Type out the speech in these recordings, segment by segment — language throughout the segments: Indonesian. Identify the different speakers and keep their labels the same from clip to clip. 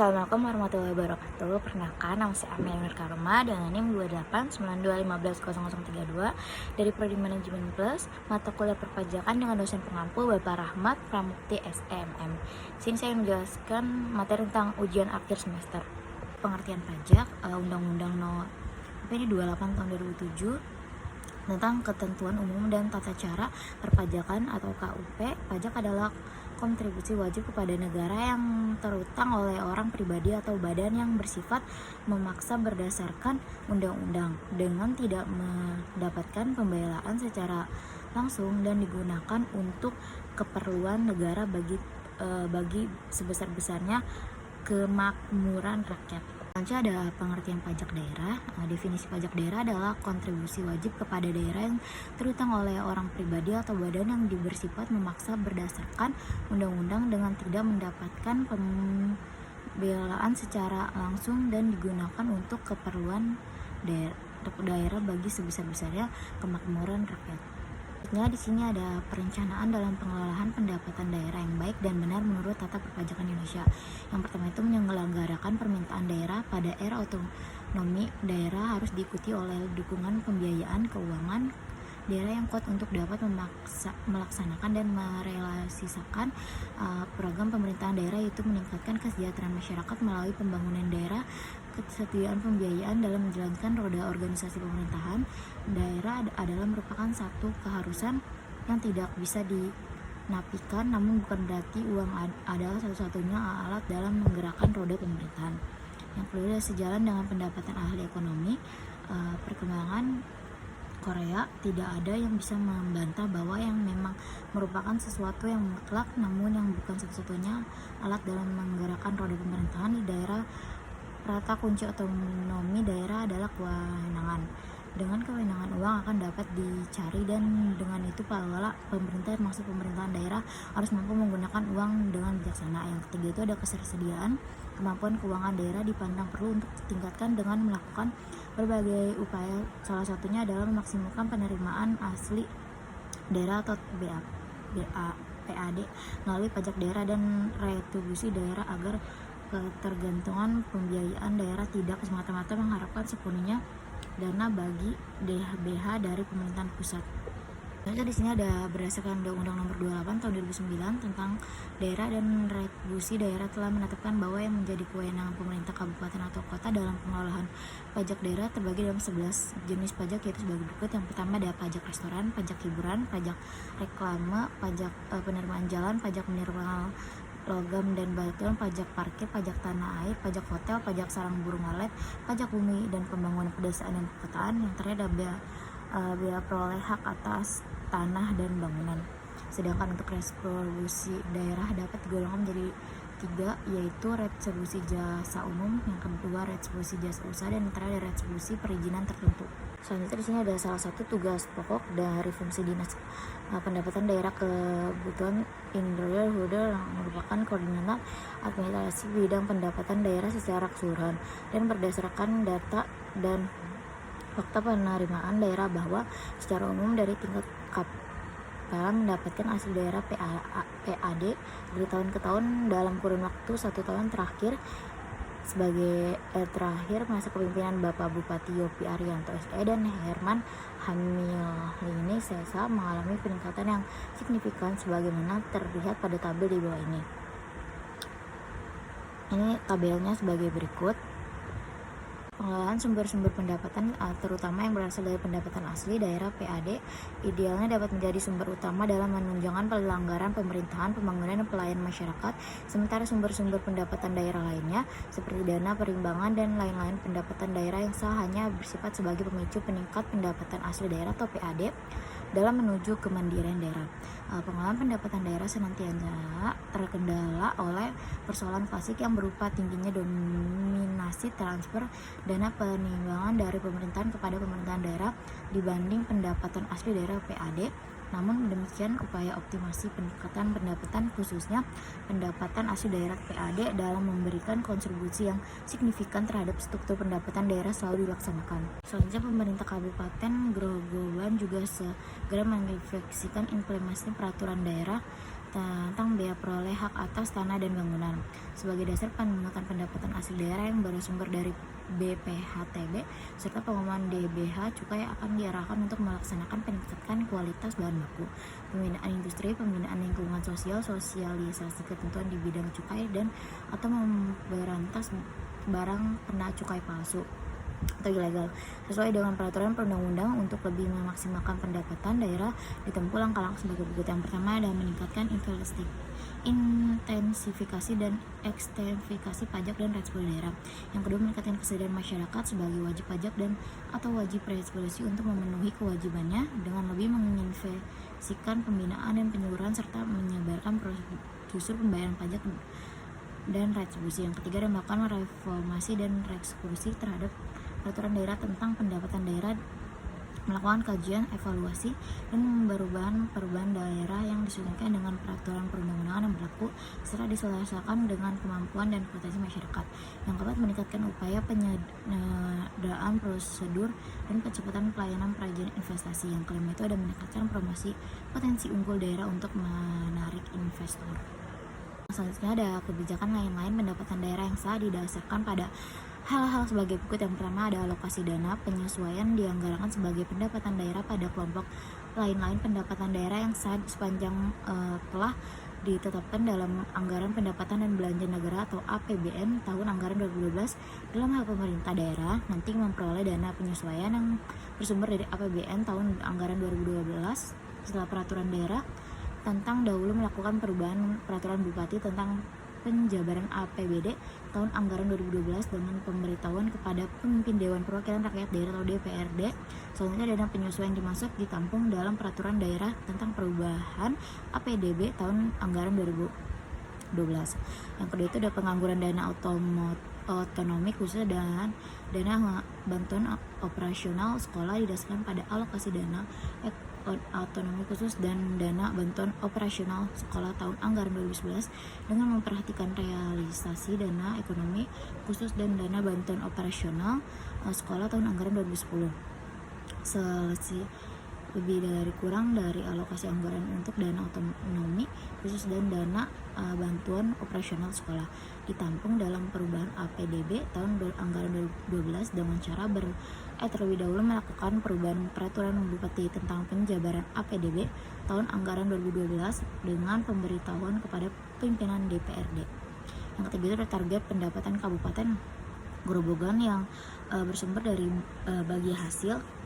Speaker 1: Assalamualaikum warahmatullahi wabarakatuh. Perkenalkan, nama saya Amelia Nur Karma dengan NIM 2892150032 dari Prodi Manajemen Plus, mata kuliah perpajakan dengan dosen pengampu Bapak Rahmat Pramukti SMM. Sini saya menjelaskan materi tentang ujian akhir semester. Pengertian pajak, Undang-Undang No. 28 tahun 2007 tentang ketentuan umum dan tata cara perpajakan atau KUP. Pajak adalah kontribusi wajib kepada negara yang terutang oleh orang pribadi atau badan yang bersifat memaksa berdasarkan undang-undang dengan tidak mendapatkan pembelaan secara langsung dan digunakan untuk keperluan negara bagi sebesar-besarnya kemakmuran rakyat. Selanjutnya ada pengertian pajak daerah. Definisi pajak daerah adalah kontribusi wajib kepada daerah yang terutang oleh orang pribadi atau badan yang bersifat memaksa berdasarkan undang-undang dengan tidak mendapatkan pembelaan secara langsung dan digunakan untuk keperluan daerah bagi sebesar-besarnya kemakmuran rakyat. Di sini ada perencanaan dalam pengelolaan pendapatan daerah yang baik dan benar menurut tata perpajakan Indonesia. Yang pertama itu menyelenggarakan permintaan daerah pada era otonomi daerah harus diikuti oleh dukungan pembiayaan keuangan daerah yang kuat untuk dapat melaksanakan dan merealisasikan program pemerintahan daerah, yaitu meningkatkan kesejahteraan masyarakat melalui pembangunan daerah, kesetiaan pembiayaan dalam menjalankan roda organisasi pemerintahan daerah adalah merupakan satu keharusan yang tidak bisa dinafikan, namun bukan berarti uang adalah satu-satunya alat dalam menggerakkan roda pemerintahan. Yang kedua, sejalan dengan pendapatan ahli ekonomi, perkembangan Korea tidak ada yang bisa membantah bahwa yang memang merupakan sesuatu yang mutlak, namun yang bukan satu-satunya alat dalam menggerakkan roda pemerintahan di daerah. Rata kunci otonomi daerah adalah kewenangan. Dengan kewenangan uang akan dapat dicari, dan dengan itu pala pemerintah, maksud pemerintahan daerah, harus mampu menggunakan uang dengan bijaksana. Yang ketiga itu ada ketersediaan. Kemampuan keuangan daerah dipandang perlu untuk ditingkatkan dengan melakukan berbagai upaya. Salah satunya adalah memaksimalkan penerimaan asli daerah atau PAD melalui pajak daerah dan retribusi daerah agar ketergantungan pembiayaan daerah tidak semata-mata mengharapkan sepenuhnya dana bagi DBH dari pemerintahan pusat. Di sini ada berdasarkan Undang-Undang Nomor 28 tahun 2009 tentang daerah dan retribusi daerah telah menetapkan bahwa yang menjadi kewenangan pemerintah kabupaten atau kota dalam pengelolaan pajak daerah terbagi dalam 11 jenis pajak, yaitu sebagai berikut. Yang pertama ada pajak restoran, pajak hiburan, pajak reklame, pajak penerimaan jalan, pajak mineral logam dan batuan, pajak parkir, pajak tanah air, pajak hotel, pajak sarang burung walet, pajak bumi dan pembangunan pedesaan dan perkotaan. Yang terakhir ada biaya peroleh hak atas tanah dan bangunan. Sedangkan untuk retribusi daerah dapat digolongkan menjadi 3, yaitu retribusi jasa umum, yang kedua retribusi jasa usaha, dan yang terakhir retribusi perizinan tertentu. Selanjutnya di sini ada salah satu tugas pokok dari fungsi dinas pendapatan daerah kebutuhan Indra Huda yang merupakan koordinator administrasi bidang pendapatan daerah secara keseluruhan dan berdasarkan data dan fakta penerimaan daerah bahwa secara umum dari tingkat dalam mendapatkan hasil daerah PAD dari tahun ke tahun dalam kurun waktu 1 tahun terakhir. Sebagai terakhir masa kepemimpinan Bapak Bupati Yopi Arianto SE dan Herman Hamilini SESA mengalami peningkatan yang signifikan sebagaimana terlihat pada tabel di bawah ini. Ini tabelnya sebagai berikut. Pengelolaan sumber-sumber pendapatan terutama yang berasal dari pendapatan asli daerah PAD idealnya dapat menjadi sumber utama dalam menunjang pelanggaran pemerintahan, pembangunan, dan pelayanan masyarakat. Sementara sumber-sumber pendapatan daerah lainnya seperti dana perimbangan dan lain-lain pendapatan daerah yang sah hanya bersifat sebagai pemicu peningkat pendapatan asli daerah atau PAD dalam menuju kemandirian daerah. Pengelolaan pendapatan daerah senantiasa terkendala oleh persoalan klasik yang berupa tingginya dominasi transfer dana penimbangan dari pemerintahan kepada pemerintahan daerah dibanding pendapatan asli daerah PAD. Namun demikian, upaya optimasi peningkatan pendapatan khususnya pendapatan asli daerah PAD dalam memberikan kontribusi yang signifikan terhadap struktur pendapatan daerah selalu dilaksanakan. Selanjutnya, pemerintah Kabupaten Grobogan juga segera merefleksikan implementasi peraturan daerah tentang biaya peroleh hak atas tanah dan bangunan. Sebagai dasar pemungutan pendapatan asli daerah yang bersumber dari BPHTB serta pengumuman DBH, cukai akan diarahkan untuk melaksanakan peningkatan kualitas bahan baku, pembinaan industri, pembinaan lingkungan sosial, sosialisasi ketentuan di bidang cukai dan atau memberantas barang kena cukai palsu atau ilegal sesuai dengan peraturan perundang-undang. Untuk lebih memaksimalkan pendapatan daerah ditempuh langkah-langkah sebagai berikut. Yang pertama adalah meningkatkan intensifikasi dan ekstensifikasi pajak dan resolusi daerah. Yang kedua, meningkatkan kesadaran masyarakat sebagai wajib pajak dan atau wajib resolusi untuk memenuhi kewajibannya dengan lebih menginvestasikan pembinaan dan penyuluhan serta menyebarkan prosedur pembayaran pajak dan retribusi. Yang ketiga adalah melakukan reformasi dan reeksekusi terhadap peraturan daerah tentang pendapatan daerah, melakukan kajian, evaluasi, dan perubahan daerah yang disesuaikan dengan peraturan perundang-undangan yang berlaku serta disesuaikan dengan kemampuan dan potensi masyarakat. Yang keempat, meningkatkan upaya penyederhanaan prosedur dan percepatan pelayanan perizinan investasi. Yang kelima itu ada meningkatkan promosi potensi unggul daerah untuk menarik investor. Selanjutnya ada kebijakan lain-lain pendapatan daerah yang sah didasarkan pada hal-hal sebagai berikut. Yang pertama ada alokasi dana, penyesuaian dianggarkan sebagai pendapatan daerah pada kelompok lain-lain pendapatan daerah yang sah sepanjang telah ditetapkan dalam anggaran pendapatan dan belanja negara atau APBN tahun anggaran 2012. Dalam hal pemerintah daerah nanti memperoleh dana penyesuaian yang bersumber dari APBN tahun anggaran 2012 setelah peraturan daerah tentang dahulu melakukan perubahan peraturan bupati tentang penjabaran APBD tahun anggaran 2012 dengan pemberitahuan kepada pemimpin Dewan Perwakilan Rakyat Daerah atau DPRD. Selanjutnya dana penyesuaian dimaksud ditampung dalam peraturan daerah tentang perubahan APBD tahun anggaran 2012. Yang kedua itu ada pengangguran dana otonomi khusus dan dana bantuan operasional sekolah didasarkan pada alokasi dana otonomi khusus dan dana bantuan operasional sekolah tahun anggaran 2011 dengan memperhatikan realisasi dana ekonomi khusus dan dana bantuan operasional sekolah tahun anggaran 2010. Selisih lebih dari kurang dari alokasi anggaran untuk dana otonomi khusus dan dana bantuan operasional sekolah ditampung dalam perubahan APBD tahun anggaran 2012 dengan cara terlebih dahulu melakukan perubahan peraturan bupati tentang penjabaran APBD tahun anggaran 2012 dengan pemberitahuan kepada pimpinan DPRD. Yang ketiga itu ada target pendapatan Kabupaten Grobogan yang bersumber dari bagi hasil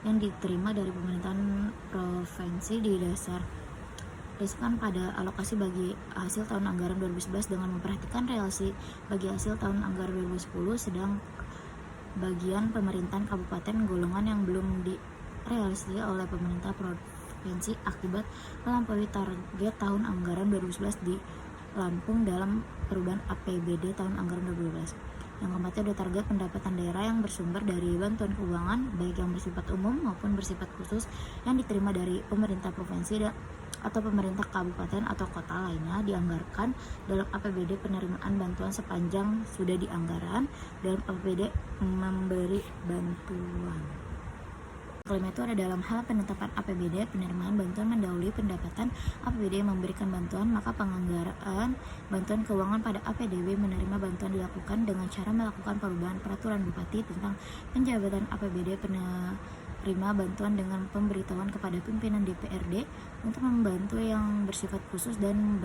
Speaker 1: yang diterima dari pemerintahan provinsi didasarkan pada alokasi bagi hasil tahun anggaran 2011 dengan memperhatikan realisasi bagi hasil tahun anggaran 2010, sedang bagian pemerintahan kabupaten golongan yang belum direalisasi oleh pemerintah provinsi akibat melampaui target tahun anggaran 2011 di Lampung dalam perubahan APBD tahun anggaran 2012. Yang keempat ada target pendapatan daerah yang bersumber dari bantuan keuangan baik yang bersifat umum maupun bersifat khusus yang diterima dari pemerintah provinsi atau pemerintah kabupaten atau kota lainnya dianggarkan dalam APBD penerimaan bantuan sepanjang sudah dianggaran dalam APBD memberi bantuan. Kelima itu ada dalam hal penetapan APBD penerimaan bantuan mendahului pendapatan APBD yang memberikan bantuan, maka penganggaran bantuan keuangan pada APBD menerima bantuan dilakukan dengan cara melakukan perubahan peraturan bupati tentang penjabatan APBD penerima bantuan dengan pemberitahuan kepada pimpinan DPRD untuk membantu yang bersifat khusus dan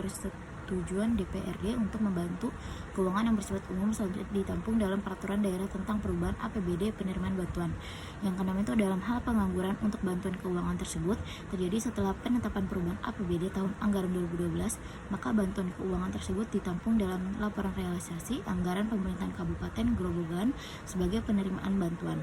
Speaker 1: tujuan DPRD untuk membantu keuangan yang bersifat umum selanjutnya ditampung dalam peraturan daerah tentang perubahan APBD penerimaan bantuan. Yang keenam itu dalam hal pengangguran untuk bantuan keuangan tersebut terjadi setelah penetapan perubahan APBD tahun anggaran 2012, maka bantuan keuangan tersebut ditampung dalam laporan realisasi anggaran pemerintahan Kabupaten Grobogan sebagai penerimaan bantuan.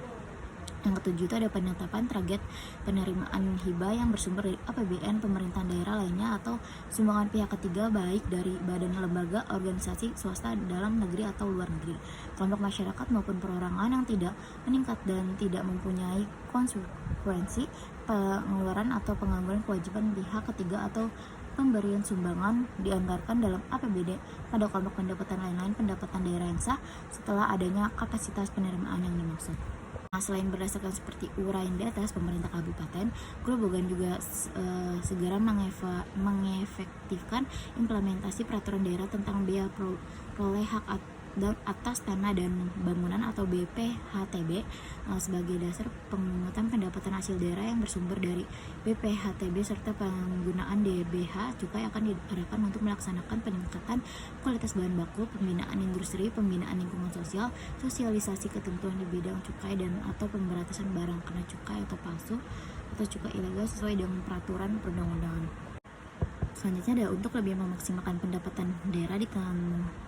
Speaker 1: Yang ketujuh itu ada penetapan target penerimaan hibah yang bersumber dari APBN pemerintahan daerah lainnya atau sumbangan pihak ketiga baik dari badan lembaga, organisasi, swasta dalam negeri atau luar negeri, kelompok masyarakat maupun perorangan yang tidak meningkat dan tidak mempunyai konsekuensi pengeluaran atau pengangguran kewajiban pihak ketiga atau pemberian sumbangan dianggarkan dalam APBD pada kelompok pendapatan lain-lain pendapatan daerah yang sah setelah adanya kapasitas penerimaan yang dimaksud. Selain berdasarkan seperti uraian di atas, pemerintah kabupaten Grobogan juga segera mengefektifkan implementasi peraturan daerah tentang biaya peroleh hak atas tanah dan bangunan atau BPHTB sebagai dasar pemungutan pendapatan hasil daerah yang bersumber dari BPHTB serta penggunaan DBH cukai akan diarahkan untuk melaksanakan peningkatan kualitas bahan baku, pembinaan industri, pembinaan lingkungan sosial, sosialisasi ketentuan di bidang cukai dan atau pemberantasan barang kena cukai atau palsu atau cukai ilegal sesuai dengan peraturan perundang-undangan. Selanjutnya ada untuk lebih memaksimalkan pendapatan daerah di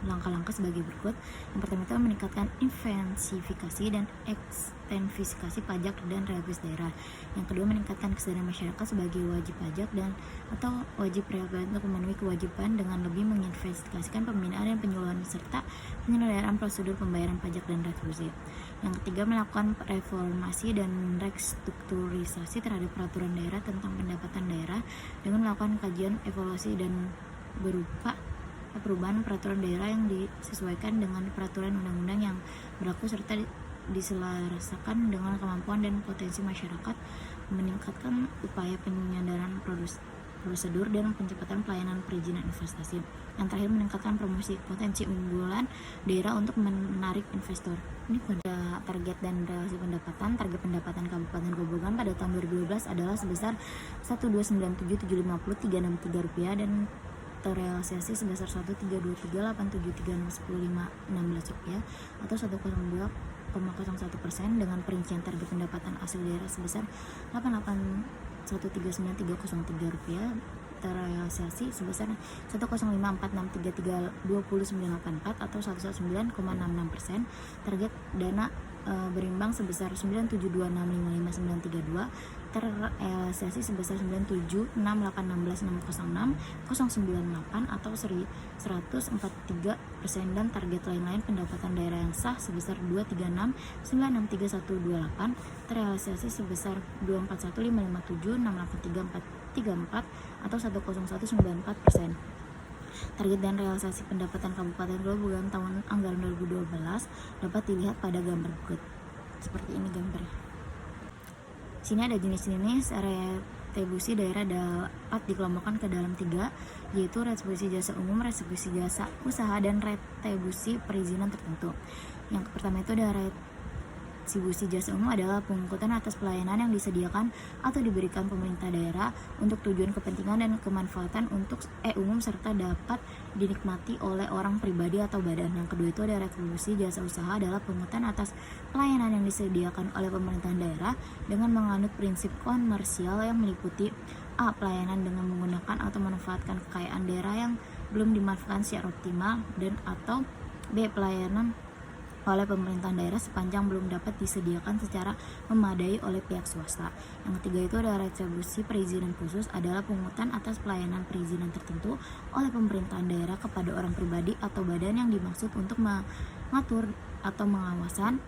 Speaker 1: langkah-langkah sebagai berikut. Yang pertama itu meningkatkan intensifikasi dan ekstensifikasi pajak dan relatif daerah. Yang kedua meningkatkan kesadaran masyarakat sebagai wajib pajak dan atau wajib pajak untuk memenuhi kewajiban dengan lebih menginvestigasikan pembinaan dan penyuluhan serta penyelenggaraan prosedur pembayaran pajak dan retribusi. Yang ketiga melakukan reformasi dan restrukturisasi terhadap peraturan daerah tentang pendapatan daerah dengan melakukan kajian evaluasi dan berupa perubahan peraturan daerah yang disesuaikan dengan peraturan undang-undang yang berlaku serta diselarasakan dengan kemampuan dan potensi masyarakat, meningkatkan upaya penyandaran prosedur dan pencepatan pelayanan perizinan investasi. Yang terakhir meningkatkan promosi potensi unggulan daerah untuk menarik investor. Ini pada target dan relasi pendapatan. Target pendapatan Kabupaten Grobogan pada tahun 2012 adalah sebesar Rp1.297.750.363 dan terrealisasi sebesar Rp1.323.873.1015 atau 102,01% dengan perincian target pendapatan asli daerah sebesar Rp881.393.03 terrealisasi sebesar Rp105.463.30.984 atau 119,66%. Target dana berimbang sebesar Rp972.655.932 terrealisasi sebesar Rp976.816.606.098 atau 143% dan target lain-lain pendapatan daerah yang sah sebesar Rp236.963.128 terrealisasi sebesar Rp241.557.683.434 atau 101,94%. Target dan realisasi pendapatan Kabupaten Grobogan tahun anggaran 2012 dapat dilihat pada gambar berikut. Seperti ini gambarnya. Sini ada jenis-jenis retribusi daerah dapat dikelompokkan ke dalam 3, yaitu retribusi jasa umum, retribusi jasa usaha, dan retribusi perizinan tertentu. Yang pertama itu ada retribusi jasa umum adalah pengangkutan atas pelayanan yang disediakan atau diberikan pemerintah daerah untuk tujuan kepentingan dan kemanfaatan untuk umum serta dapat dinikmati oleh orang pribadi atau badan. Yang kedua itu ada retribusi jasa usaha adalah pengangkutan atas pelayanan yang disediakan oleh pemerintah daerah dengan menganut prinsip komersial yang meliputi A. Pelayanan dengan menggunakan atau memanfaatkan kekayaan daerah yang belum dimanfaatkan secara optimal dan atau B. Pelayanan oleh pemerintah daerah sepanjang belum dapat disediakan secara memadai oleh pihak swasta. Yang ketiga itu ada retribusi perizinan khusus adalah pungutan atas pelayanan perizinan tertentu oleh pemerintahan daerah kepada orang pribadi atau badan yang dimaksud untuk mengatur atau mengawasan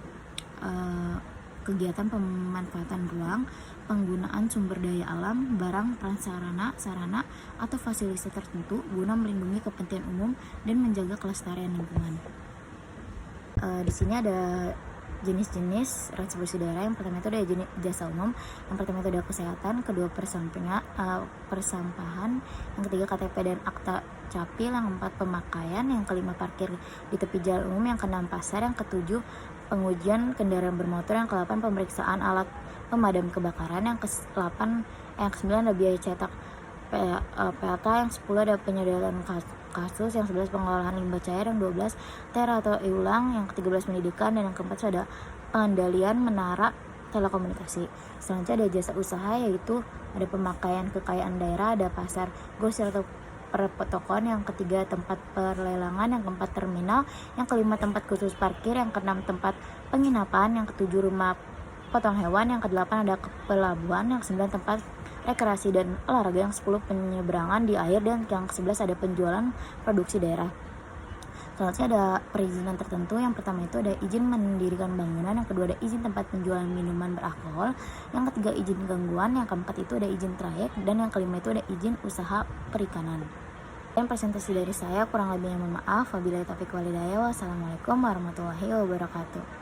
Speaker 1: kegiatan pemanfaatan ruang, penggunaan sumber daya alam, barang, prasarana, sarana, atau fasilitas tertentu guna melindungi kepentingan umum dan menjaga kelestarian lingkungan. Di sini ada jenis-jenis retribusi daerah. Yang pertama itu ada jenis jasa umum, yang pertama itu ada kesehatan, kedua persampahan, yang ketiga KTP dan akta capil, yang keempat pemakaian, yang kelima parkir di tepi jalan umum, yang keenam pasar, yang ketujuh pengujian kendaraan bermotor, yang ke-8 pemeriksaan alat pemadam kebakaran, yang ke-9 ada biaya cetak PATA, yang 10 ada penyediaan kasus, yang 11 pengolahan limbah cair, yang 12 tera atau ulang, yang ke-13 pendidikan, dan yang ke-14 ada pengendalian menara telekomunikasi. Selanjutnya ada jasa usaha, yaitu ada pemakaian kekayaan daerah, ada pasar grosir atau pertokoan, yang ketiga tempat perlelangan, yang keempat terminal, yang kelima tempat khusus parkir, yang keenam tempat penginapan, yang ketujuh rumah potong hewan, yang kedelapan ada pelabuhan, yang kesembilan tempat rekreasi dan olahraga, yang 10 penyeberangan di air, dan yang ke-11 ada penjualan produksi daerah. Selanjutnya ada perizinan tertentu. Yang pertama itu ada izin mendirikan bangunan, yang kedua ada izin tempat penjualan minuman beralkohol, yang ketiga izin gangguan, yang keempat itu ada izin trayek, dan yang kelima itu ada izin usaha perikanan. Dan presentasi dari saya, kurang lebihnya mohon maaf. Wabillahi taufiq walhidayah. Wassalamualaikum warahmatullahi wabarakatuh.